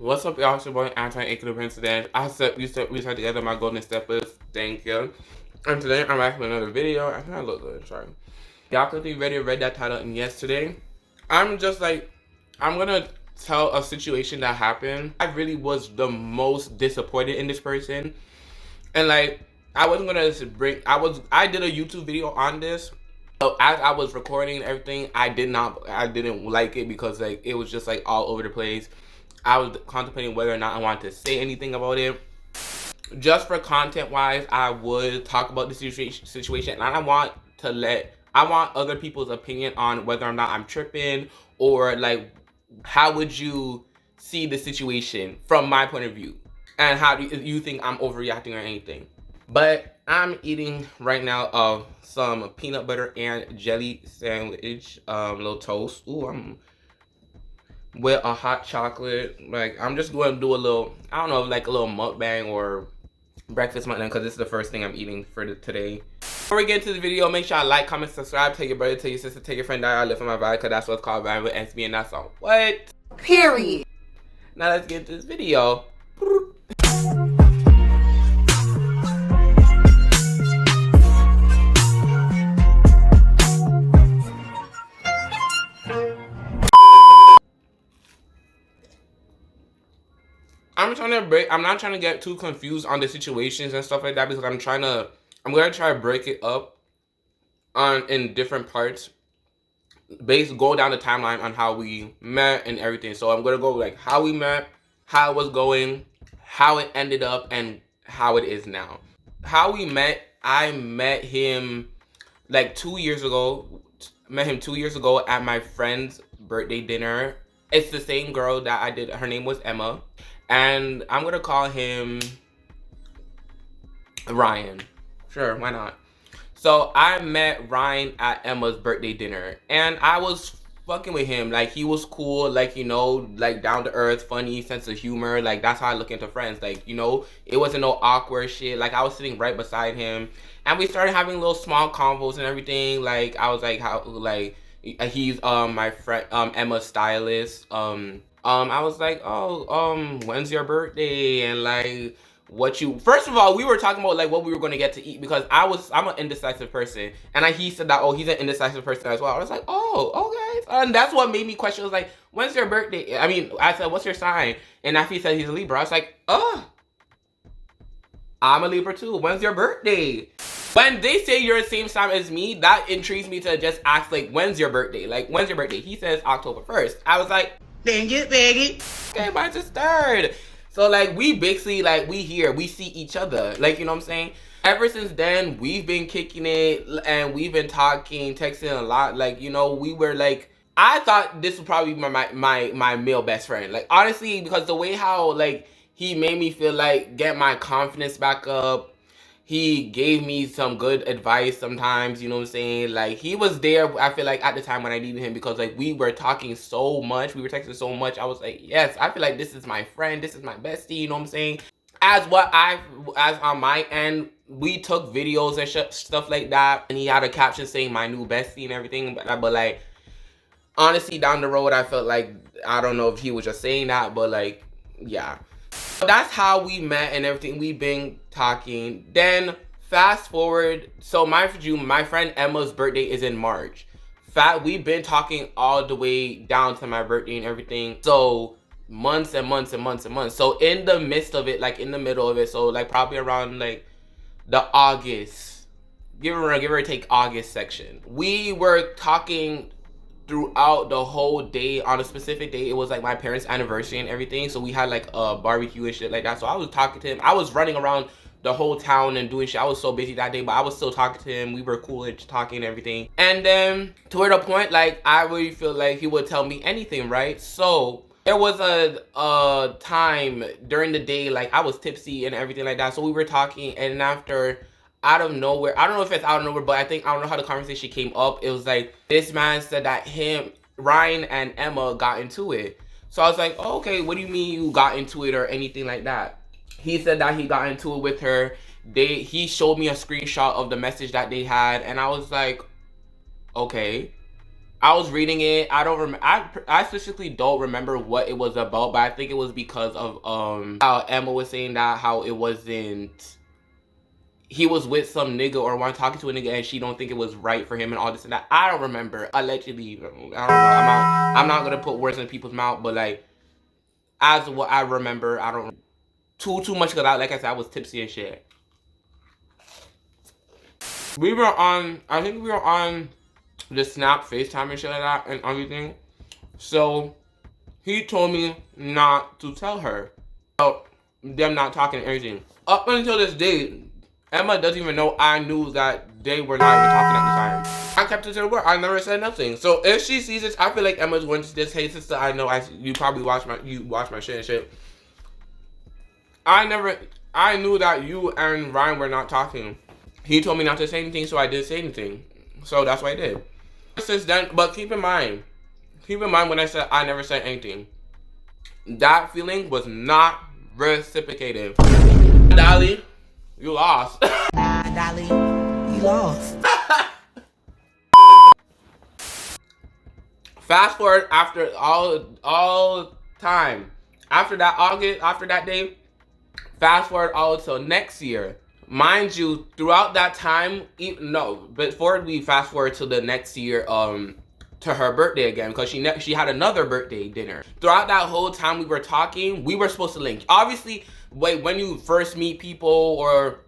What's up, y'all? It's your boy Anti-Equilibrium today. We said together my golden steppers. Thank you. And today I'm back with another video. I think I look good. Sorry. Y'all could be ready to read that title. And yesterday, I'm gonna tell a situation that happened. I really was the most disappointed in this person, and I wasn't gonna I did a YouTube video on this. So as I was recording and everything, I didn't like it because it was just all over the place. I was contemplating whether or not I wanted to say anything about it. Just for content wise, I would talk about the situation, and I want other people's opinion on whether or not I'm tripping, or how would you see the situation from my point of view, and how do you think I'm overreacting or anything. But I'm eating right now some peanut butter and jelly sandwich, little toast. Ooh, I'm with a hot chocolate. I'm just going to do a little, I don't know, a little mukbang or breakfast mukbang, because this is the first thing I'm eating for today. Before we get into the video, make sure I like, comment, subscribe, tell your brother, tell your sister, tell your friend that I live for my vibe, because that's what's called vibe with SB, and that's on what? Period. Now let's get into this video. I'm not trying to get too confused on the situations and stuff like that, because I'm gonna try to break it up in different parts, go down the timeline on how we met and everything. So I'm gonna go how we met, how it was going, how it ended up, and how it is now. How we met, I met him 2 years ago. Met him 2 years ago at my friend's birthday dinner. It's the same girl that I did. Her name was Emma. And I'm gonna call him Ryan. Sure, why not? So I met Ryan at Emma's birthday dinner, and I was fucking with him. He was cool, down to earth, funny, sense of humor. That's how I look into friends. It wasn't no awkward shit. I was sitting right beside him, and we started having little small convos and everything. I was he's my friend, Emma's stylist. I was when's your birthday? And first of all, we were talking about what we were going to get to eat, because I'm an indecisive person, and he said that, oh, he's an indecisive person as well. I was like, oh, okay. And that's what made me question, was when's your birthday? I mean, I said, what's your sign? And after he said he's a Libra, I was like, oh, I'm a Libra too. When's your birthday? When they say you're the same sign as me, that intrigues me to just ask, when's your birthday? When's your birthday? He says October 1st. I was like, dang it, Maggie. Okay, mine's just 3rd. So we basically we see each other. You know what I'm saying? Ever since then, we've been kicking it, and we've been talking, texting a lot. We were I thought this would probably be my male best friend. Honestly, because the way how he made me feel, get my confidence back up. He gave me some good advice sometimes, you know what I'm saying? He was there, I feel at the time when I needed him, because we were talking so much, we were texting so much. I was yes, I feel this is my friend, this is my bestie, you know what I'm saying? As on my end, we took videos and stuff like that, and he had a caption saying my new bestie and everything, but honestly, down the road, I felt I don't know if he was just saying that, but yeah. That's how we met and everything. We've been talking. Then fast forward, so my friend Emma's birthday is in March. We've been talking all the way down to my birthday and everything. So months and months and months and months. So in the midst of it, in the middle of it, so probably around the August, give or take August section, we were talking throughout the whole day. On a specific day, it was my parents' anniversary and everything, so we had a barbecue and shit like that. So I was talking to him. I was running around the whole town and doing shit. I was so busy that day, but I was still talking to him. We were cool and talking and everything. And then to the point, I really feel he would tell me anything, right? So there was a time during the day, I was tipsy and everything like that. So we were talking, and after, out of nowhere, I don't know if it's out of nowhere, but I don't know how the conversation came up. It was this man said that Ryan and Emma got into it. So I was like, oh, okay, what do you mean you got into it or anything like that? He said that he got into it with her. He showed me a screenshot of the message that they had, and I was like, okay. I was reading it. I don't remember. I specifically don't remember what it was about, but I think it was because of how Emma was saying that how it wasn't. He was with some nigga or one talking to a nigga and she don't think it was right for him and all this and that. I don't remember. Allegedly, I don't know. I'm not gonna put words in people's mouth, but like as what I remember, I don't too much because like I said, I was tipsy and shit. We were on. I think we were on the Snap, FaceTime and shit like that and everything. So he told me not to tell her about them not talking and everything. Up until this day, Emma doesn't even know I knew that they were not even talking at the time. I kept it to the word. I never said nothing. So if she sees this, I feel like Emma's going to just, hey sister, I know you probably watch my shit and shit. I knew that you and Ryan were not talking. He told me not to say anything, so I didn't say anything. So that's what I did. Since then, but keep in mind when I said I never said anything, that feeling was not reciprocated. Dolly, you lost. Nah, Dolly, you lost. Fast forward after all time. After that day, fast forward all till next year. Mind you, throughout that time, before we fast forward to the next year, to her birthday again, because she had another birthday dinner. Throughout that whole time we were talking, we were supposed to link. Obviously, when you first meet people or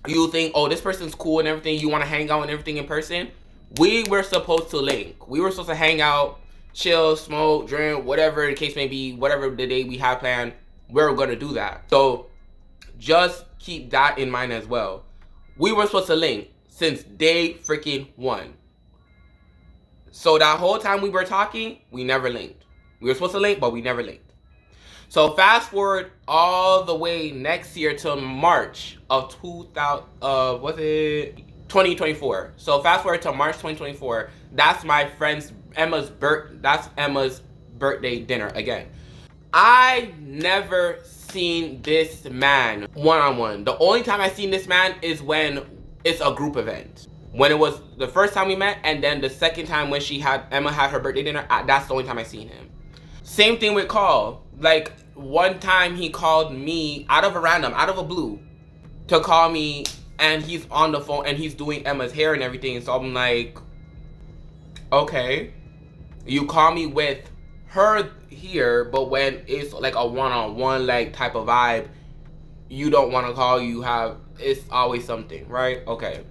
you think, oh, this person's cool and everything, you want to hang out and everything in person, we were supposed to link. We were supposed to hang out, chill, smoke, drink, whatever the case may be, whatever the day we have planned, we're going to do that. So just keep that in mind as well. We were supposed to link since day freaking one. So that whole time we were talking, we never linked. We were supposed to link, but we never linked. So fast forward all the way next year to March of 2024. So fast forward to March 2024. That's my friend's Emma's birthday dinner again. I never seen this man one-on-one. The only time I seen this man is when it's a group event. When it was the first time we met, and then the second time when Emma had her birthday dinner, that's the only time I seen him. Same thing with Carl. Like, one time he called me out of a blue, to call me, and he's on the phone and he's doing Emma's hair and everything. So I'm like, okay, you call me with her here, but when it's like a one-on-one like type of vibe, you don't want to call. It's always something, right? Okay.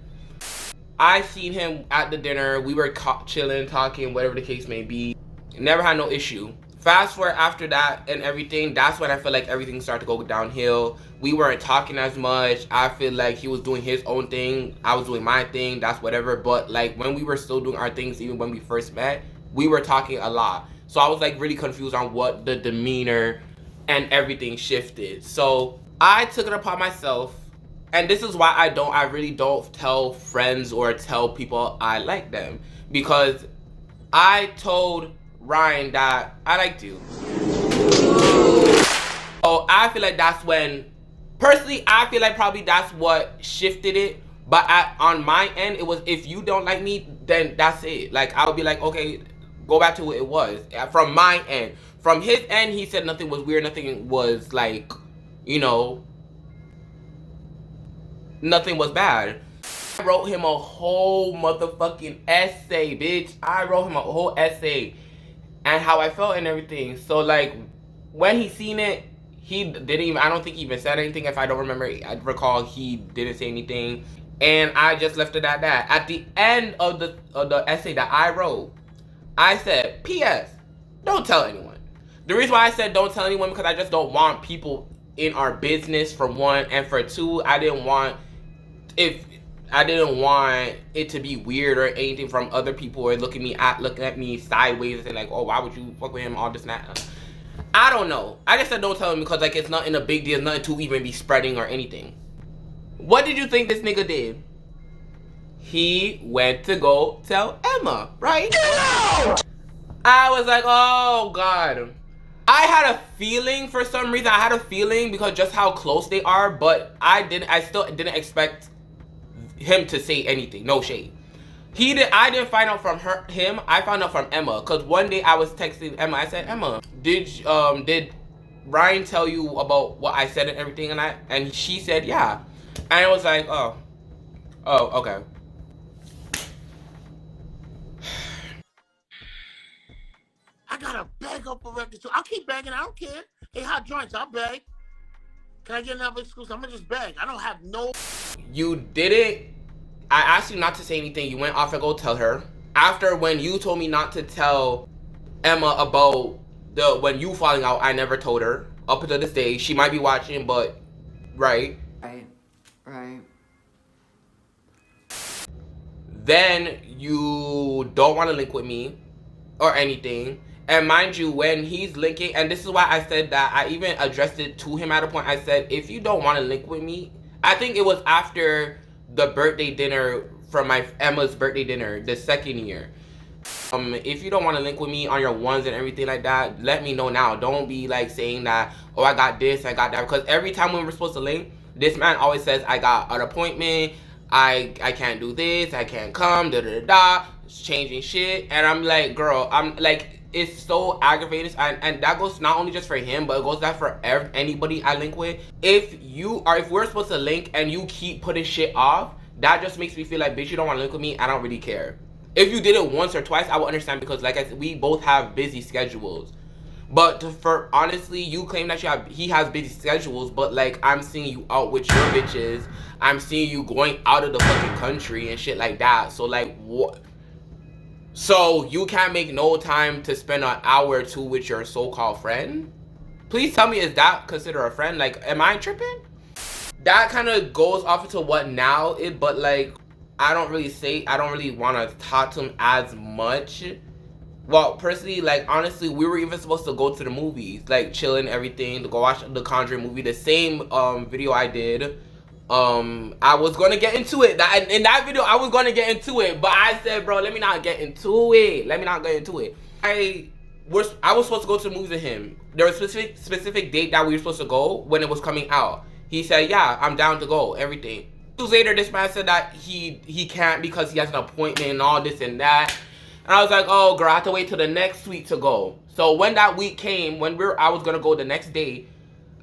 I seen him at the dinner. We were chilling, talking, whatever the case may be. Never had no issue. Fast forward after that and everything, that's when I feel like everything started to go downhill. We weren't talking as much. I feel like he was doing his own thing. I was doing my thing. That's whatever. But like when we were still doing our things, even when we first met, we were talking a lot. So I was like really confused on what the demeanor and everything shifted. So I took it upon myself. And this is why I really don't tell friends or tell people I like them. Because I told Ryan that I liked you. So I feel like that's when, personally, I feel like probably that's what shifted it. But on my end, it was, if you don't like me, then that's it. Like, I would be like, okay, go back to what it was. From my end. From his end, he said nothing was weird. Nothing was like, nothing was bad. I wrote him a whole motherfucking essay, bitch. I wrote him a whole essay and how I felt and everything. So like when he seen it, he didn't even, I don't think he even said anything. If I don't remember, I recall he didn't say anything. And I just left it at that. At the end of the essay that I wrote, I said, P.S. don't tell anyone. The reason why I said don't tell anyone because I just don't want people in our business, for one, and for two, I didn't want it to be weird or anything from other people or looking at me sideways and say like, oh, why would you fuck with him, all this and that. I don't know. I just said don't tell him because like it's nothing a big deal, nothing to even be spreading or anything. What did you think this nigga did? He went to go tell Emma, right? Get out! I was like, oh God. I had a feeling for some reason. I had a feeling because just how close they are, but I still didn't expect him to say anything. No shade. I didn't find out from him. I found out from Emma. Cause one day I was texting Emma. I said, Emma, did Ryan tell you about what I said and everything? And she said, yeah. And I was like, oh, okay. I gotta beg up a record too. I'll keep begging. I don't care. Hey, hot joints, I'll beg. Can I get another exclusive? I'm gonna just beg. I don't have no. You did it. I asked you not to say anything. You went off and go tell her. After when you told me not to tell Emma about when you falling out, I never told her. Up until this day, she might be watching, but right. Right. Then you don't want to link with me or anything. And mind you, when he's linking, and this is why I said that, I even addressed it to him at a point. I said, if you don't want to link with me, I think it was after the birthday dinner from Emma's birthday dinner, the second year. If you don't want to link with me on your ones and everything like that, let me know now. Don't be like saying that, oh, I got this, I got that. Because every time when we're supposed to link, this man always says, I got an appointment, I can't do this, I can't come, it's changing shit. And I'm like, girl, I'm like, it's so aggravating. And that goes not only just for him, but it goes that for anybody I link with. If we're supposed to link and you keep putting shit off, that just makes me feel like, bitch, you don't want to link with me, I don't really care. If you did it once or twice, I would understand, because like I said, we both have busy schedules. But for honestly, you claim that he has busy schedules, but like I'm seeing you out with your bitches. I'm seeing you going out of the fucking country and shit like that. So like what? So you can't make no time to spend an hour or two with your so-called friend? Please tell me, is that considered a friend? Like, am I tripping? That kind of goes off into what now is, but like, I don't really want to talk to him as much. Well, personally, like, honestly, we were even supposed to go to the movies, like, chilling, everything, to go watch the Conjuring movie, the same video I did. I was gonna get into it. In that video, I was gonna get into it, but I said, bro, let me not get into it. I was supposed to go to the movies with him. There was a specific date that we were supposed to go when it was coming out. He said, yeah, I'm down to go, everything. 2 days later, this man said that he can't because he has an appointment and all this and that. And I was like, oh girl, I have to wait till the next week to go. So when that week came, when I was gonna go the next day,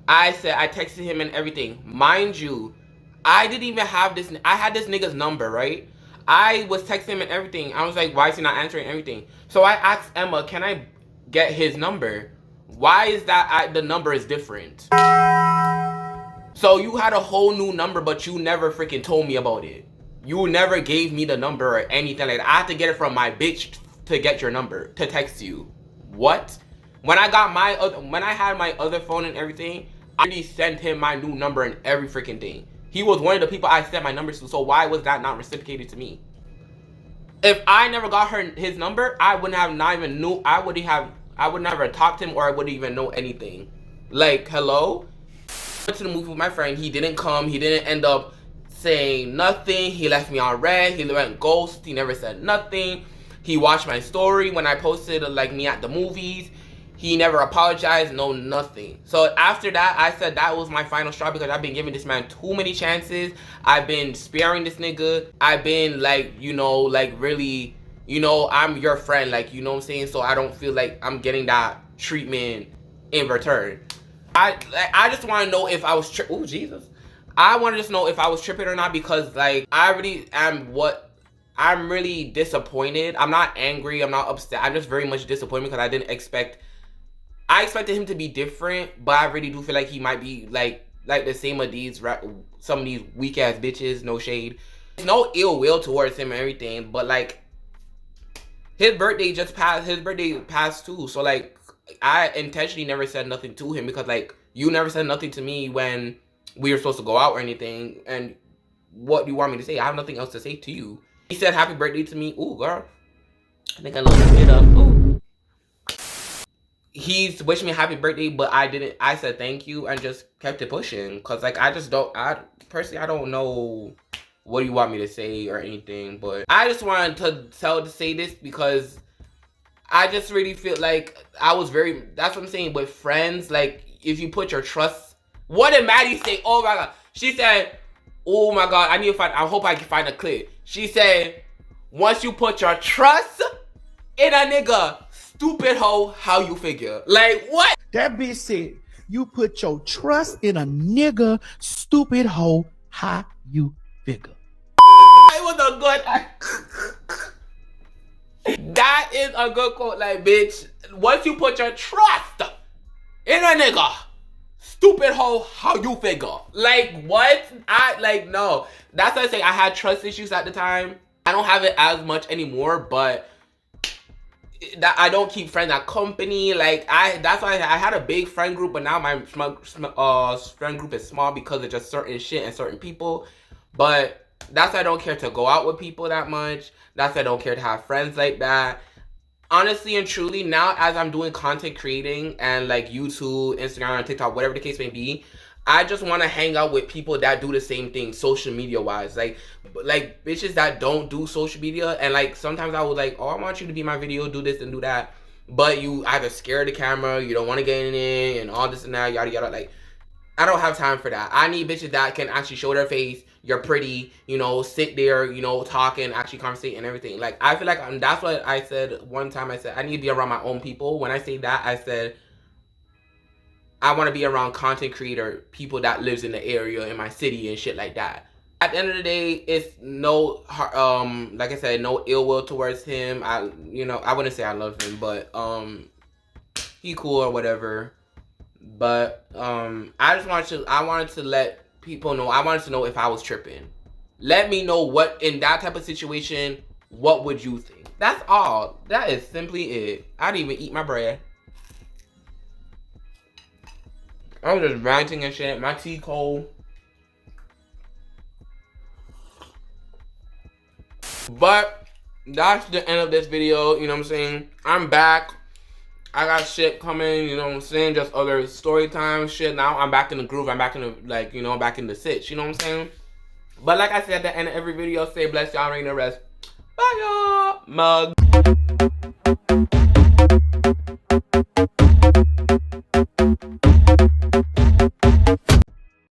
I texted him and everything. Mind you, I didn't even have this. I had this nigga's number, right? I was texting him and everything. I was like, why is he not answering everything? So I asked Emma, can I get his number? Why is that the number is different? So you had a whole new number, but you never freaking told me about it. You never gave me the number or anything like that. I had to get it from my bitch to get your number, to text you. What? When I had my other phone and everything, I already sent him my new number and every freaking thing. He was one of the people I sent my numbers to, so why was that not reciprocated to me? If I never got his number, I would never talked to him, or I wouldn't even know anything. Like, hello? I went to the movie with my friend. He didn't come. He didn't end up saying nothing. He left me on red. He went ghost. He never said nothing. He watched my story when I posted like me at the movies. He never apologized, no nothing. So after that, I said that was my final straw, because I've been giving this man too many chances. I've been sparing this nigga. I've been like, you know, like really, you know, I'm your friend, like, you know what I'm saying? So I don't feel like I'm getting that treatment in return. I just want to know if I was tripping. Oh, Jesus. I want to just know if I was tripping or not, because like I really am I'm really disappointed. I'm not angry. I'm not upset. I'm just very much disappointed because I expected him to be different, but I really do feel like he might be like the same of some of these weak ass bitches. No shade. There's no ill will towards him and everything, but like his birthday passed too. So like I intentionally never said nothing to him, because like you never said nothing to me when we were supposed to go out or anything. And what do you want me to say? I have nothing else to say to you. He said happy birthday to me. Ooh, girl. I think I looked it up. Ooh. He's wishing me a happy birthday, but I didn't. I said thank you and just kept it pushing. Because like I don't know what you want me to say or anything. But I just wanted to say this because I just really feel like that's what I'm saying, with friends, like if you put your trust. What did Maddie say? Oh my God. She said, oh my God, I hope I can find a clip. She said, once you put your trust in a nigga, stupid hoe, how you figure? Like, what? That bitch said, you put your trust in a nigga, stupid hoe, how you figure? It was a good... That is a good quote. Like, bitch, once you put your trust in a nigga, stupid hoe, how you figure? Like, what? No. That's why I say I had trust issues at the time. I don't have it as much anymore, but that I don't keep friends at company. Like, that's why I had a big friend group, but now my friend group is small because of just certain shit and certain people. But that's why I don't care to go out with people that much. That's why I don't care to have friends like that. Honestly and truly, now as I'm doing content creating and like YouTube, Instagram, TikTok, whatever the case may be, I just want to hang out with people that do the same thing social media wise. Like bitches that don't do social media, and like sometimes I was like, oh, I want you to be my video, do this and do that, but you either scared the camera, you don't want to get in it, and all this and that, yada yada. Like, I don't have time for that. I need bitches that can actually show their face, you're pretty, you know, sit there, you know, talk and actually conversate and everything. Like, I feel like that's what I said one time. I said I need to be around my own people. When I say that, I said I want to be around content creator people that lives in the area in my city and shit like that. At the end of the day, it's no like I said, no ill will towards him. I wouldn't say I love him, but he cool or whatever. But I wanted to let people know. I wanted to know if I was tripping. Let me know what, in that type of situation, what would you think? That's all. That is simply it. I didn't even eat my bread. I was just ranting and shit. My tea cold. But that's the end of this video. You know what I'm saying? I'm back. I got shit coming, you know what I'm saying? Just other story time shit. Now I'm back in the groove. I'm back in the, like, you know, back in the sitch. You know what I'm saying? But like I said at the end of every video, stay blessed, y'all, reign the rest. Bye, y'all. Mug.